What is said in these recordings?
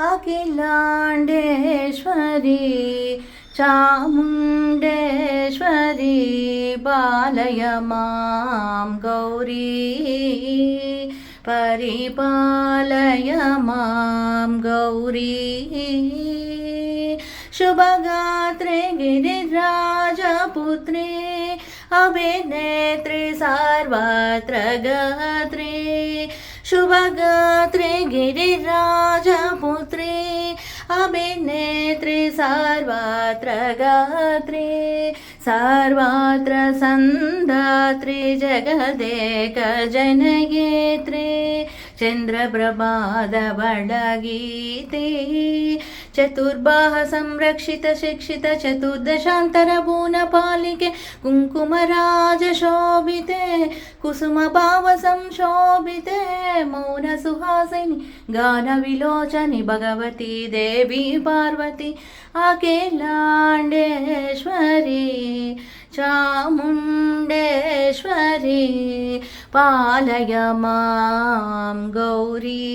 अखिलाण्डेश्वरी चामुण्डेश्वरी पालय मां गौरी परिपालय मां गौरी शुभगात्रे गिरिराजपुत्रे अभिनेत्रे सर्वत्र गात्रे शुभगात्रे गिरिराजपुत्रे अभिनेत्रे सर्वत्र गात्रे सर्वत्र सन्धात्रे जगदेक जनयेत्रे चन्द्रप्रभाधवळगीते चतुर्बाह संरक्षित शिक्षित चतुर्दशान्तरभुवनपालिके कुङ्कुमराज शोभिते कुसुमभाव संशोभिते मौन सुहासिनी गानविलोचनि भगवती देवी पार्वती अखिलाण्डेश्वरी चामुण्डेश्वरी पालय मां गौरी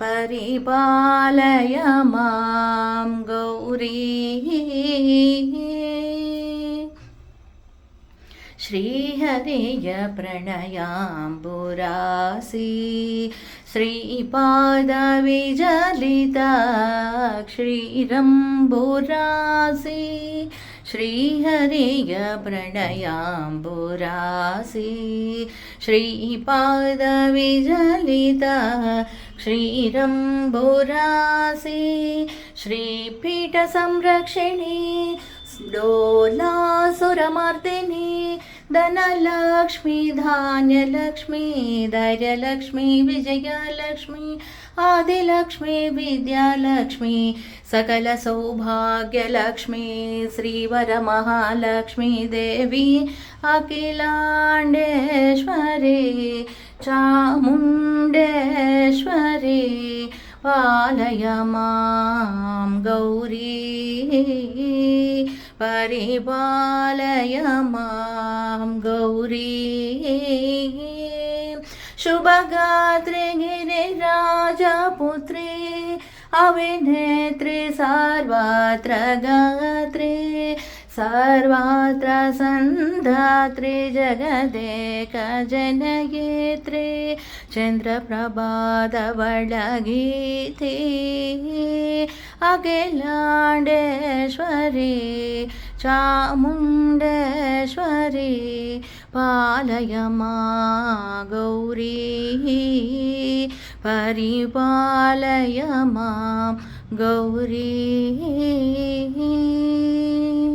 परिपालय मां गौरी श्रीहरिय प्रणयाम्बुरासी श्रीपादविजलिता क्षीरम्बुरासी श्रीहरिय प्रणयाम्बुरासी श्रीपादविजलिता क्षीरम्बुरासी श्रीपीठसंरक्षिणी डोलासुरमर्दिनी धनलक्ष्मी धान्यलक्ष्मी धैर्यलक्ष्मी विजयलक्ष्मी आदिलक्ष्मी विद्यालक्ष्मी सकलसौभाग्यलक्ष्मी श्रीवरमहालक्ष्मी देवी अखिलाण्डेश्वरी चामुण्डेश्वरी पालय मां गौरी परिपालय मां गौरी शुभगात्रे गिरिराजपुत्रे अभिनेत्रे सर्वत्र गात्रे सर्वत्र सन्धात्रे जगदेक जनयेत्रे चन्द्रप्रभाधवळगीते अखिलाण्डेश्वरी चामुण्डेश्वरी पालय मां गौरी परिपालय मां गौरी।